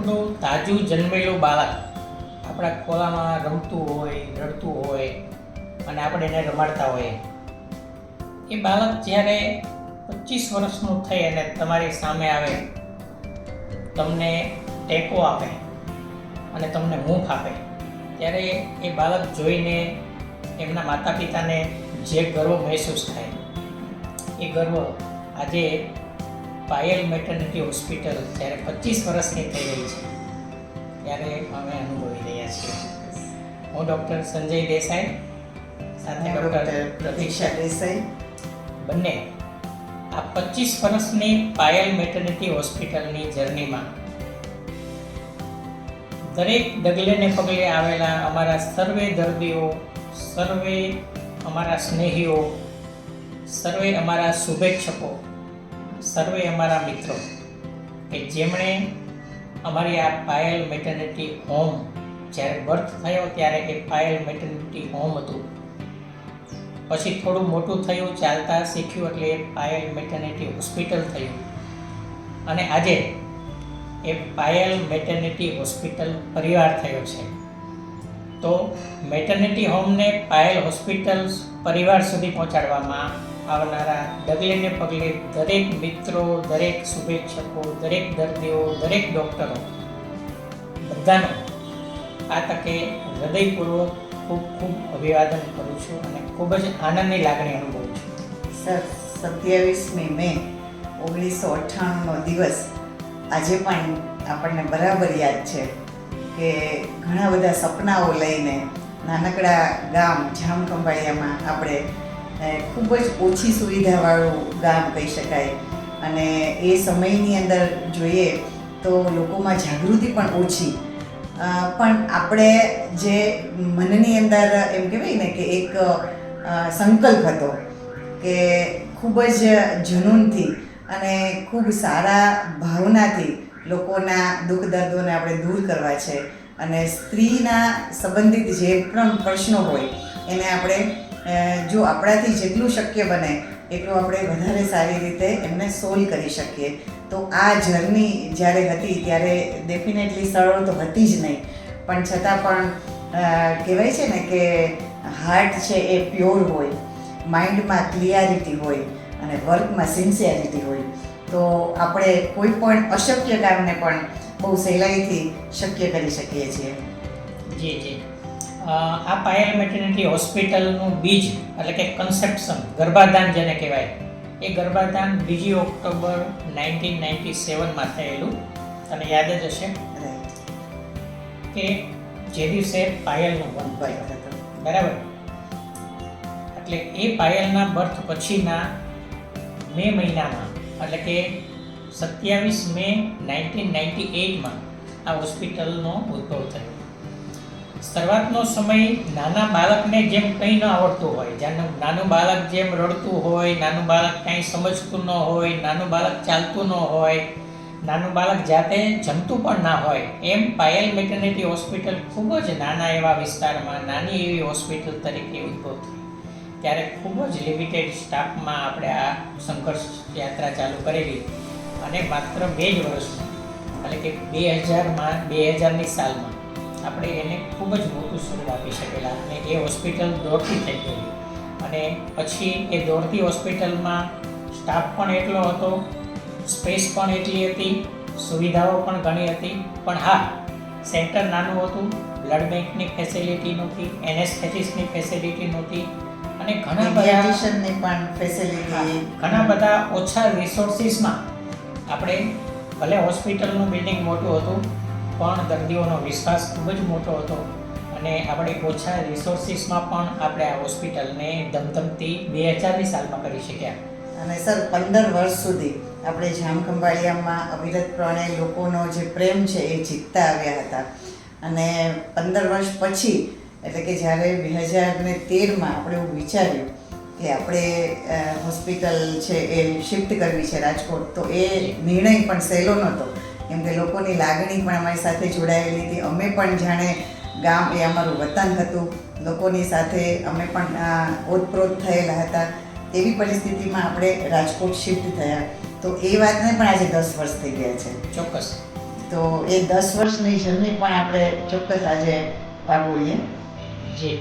બાળકનું તાજું જન્મેલું બાળક આપણા ખોળામાં રમતું હોય, રડતું હોય અને આપણે એને રમાડતા હોઈએ, એ બાળક જ્યારે 25 વર્ષનું થઈ અને તમારી સામે આવે, તમને ટેકો આપે અને તમને હૂંફ આપે, ત્યારે એ બાળક જોઈને એમના માતા પિતાને જે ગર્વ મહેસૂસ થાય, એ ગર્વ આજે પાયલ મેટર્નિટી હોસ્પિટલ જ્યારે 25 વર્ષની થઈ રહી છે ત્યારે અમે અનુભવી રહ્યા છીએ. હું ડૉક્ટર સંજય દેસાઈ સાથે ડૉક્ટર પ્રતીક્ષા દેસાઈ બંને આ 25 વર્ષની પાયલ મેટર્નિટી હોસ્પિટલની જર્નીમાં દરેક ડગલે ને પગલે આવેલા અમારા સર્વે દર્દીઓ, સર્વે અમારા સ્નેહીઓ, સર્વે અમારા શુભેચ્છકો, સર્વે અમારા મિત્રો કે જેમણે અમારી આ પાયલ મેટર્નિટી હોમ જ્યારે બર્થ થયો ત્યારે એ પાયલ મેટર્નિટી હોમ હતું, પછી થોડું મોટું થયું, ચાલતા શીખ્યું એટલે એ પાયલ મેટર્નિટી હોસ્પિટલ થયું અને આજે એ પાયલ મેટર્નિટી હોસ્પિટલ પરિવાર થયો છે. તો મેટર્નિટી હોમને પાયલ હોસ્પિટલ પરિવાર સુધી પહોંચાડવામાં આવનારા ડગલે ને પગલે દરેક મિત્રો, દરેક શુભેચ્છકો, દરેક દર્દીઓ, દરેક ડૉક્ટરો બધાનો આ તકે હૃદયપૂર્વક ખૂબ ખૂબ અભિવાદન કરું છું અને ખૂબ જ આનંદની લાગણી અનુભવું છું. સર, 27મી મે 1998નો દિવસ આજે પણ આપણને બરાબર યાદ છે કે ઘણા બધા સપનાઓ લઈને નાનકડા ગામ જામખંભાળિયામાં આપણે ખૂબ જ ઓછી સુવિધાવાળું ગામ કહી શકાય અને એ સમયની અંદર જોઈએ તો લોકોમાં જાગૃતિ પણ ઓછી, પણ આપણે જે મનની અંદર એમ કહેવાય ને કે એક સંકલ્પ હતો કે ખૂબ જ જનૂનથી અને ખૂબ સારા ભાવનાથી લોકોના દુઃખ દર્દોને આપણે દૂર કરવા છે અને સ્ત્રીના સંબંધિત જે પણ પ્રશ્નો હોય એને આપણે જો આપણાથી જેટલું શક્ય બને એટલું આપણે વધારે સારી રીતે એમને સોલ્વ કરી શકીએ. તો આ જર્ની જ્યારે હતી ત્યારે ડેફિનેટલી સરળ તો હતી જ નહીં, પણ છતાં પણ કહેવાય છે ને કે હાર્ટ છે એ પ્યોર હોય, માઇન્ડમાં ક્લિયરિટી હોય અને વર્કમાં સિન્સિયરિટી હોય તો આપણે કોઈ પણ અશક્ય કામને પણ બહુ સહેલાઈથી શક્ય કરી શકીએ છીએ. જી જી, આ પાયલ મેટર્નિટી હોસ્પિટલનું બીજ એટલે કે કન્સેપ્શન, ગર્ભાધાન જેને કહેવાય, એ ગર્ભાધાન 2 ઓક્ટોબર 1997માં થયેલું. અને યાદ જ હશે કે જે દિવસે પાયલનો બર્થ થયો, બરાબર? એટલે એ પાયલના બર્થ પછીના મે મહિનામાં એટલે કે 27 મે 1998માં આ હોસ્પિટલનો ઉદ્ભવ થયો. શરૂઆતનો સમય નાના બાળકને જેમ કંઈ ન આવડતું હોય, નાનું બાળક જેમ રડતું હોય, નાનું બાળક કાંઈ સમજતું ન હોય, નાનું બાળક ચાલતું ન હોય, નાનું બાળક જાતે જમતું પણ ના હોય, એમ પાયલ મેટર્નિટી હોસ્પિટલ ખૂબ જ નાના એવા વિસ્તારમાં નાની એવી હોસ્પિટલ તરીકે ઉદ્ભવ થઈ. ત્યારે ખૂબ જ લિમિટેડ સ્ટાફમાં આપણે આ સંઘર્ષ યાત્રા ચાલુ કરેલી અને માત્ર 2 જ વર્ષમાં એટલે કે 2000ની સાલમાં આપણે એને ખૂબ જ મોટું સ્વરૂપ આપી શકેલા અને એ હોસ્પિટલ દોડતી થઈ ગઈ. અને પછી એ દોડતી હોસ્પિટલમાં સ્ટાફ પણ એટલો હતો, સ્પેસ પણ એટલી હતી, સુવિધાઓ પણ ઘણી હતી, પણ હા, સેન્ટર નાનું હતું, બ્લડ બેંકની ફેસિલિટી નહોતી, એનેસ્થેટિસ્ટની ફેસિલિટી નહોતી અને ઘણા બધા ઓછા રિસોર્સિસમાં આપણે ભલે હોસ્પિટલનું બિલ્ડિંગ મોટું હતું પણ દર્દીઓનો વિશ્વાસ ખૂબ જ મોટો હતો અને આપણે ઓછા રિસોર્સિસમાં પણ આપણે આ હોસ્પિટલને ધમધમતી 2000ની સાલમાં કરી શક્યા. અને સર 15 વર્ષ સુધી આપણે જામખંભાળિયામાં અવિરતપણે લોકોનો જે પ્રેમ છે એ જીતતા આવ્યા હતા અને 15 વર્ષ પછી એટલે કે જ્યારે 2013માં આપણે એવું વિચાર્યું કે આપણે હોસ્પિટલ છે એ શિફ્ટ કરવી છે રાજકોટ, તો એ નિર્ણય પણ સહેલો નહોતો કેમ કે લોકોની લાગણી પણ અમારી સાથે જોડાયેલી હતી. અમે પણ જાણે ગામ એ અમારું વતન હતું, લોકોની સાથે અમે પણ ઓતપ્રોત થયેલા હતા. એવી પરિસ્થિતિમાં આપણે રાજકોટ શિફ્ટ થયા, તો એ વાતને પણ આજે 10 વર્ષ થઈ ગયા છે. ચોક્કસ. તો એ 10 વર્ષની જર્ની પણ આપણે ચોક્કસ આજે ભાગોળીએ. જી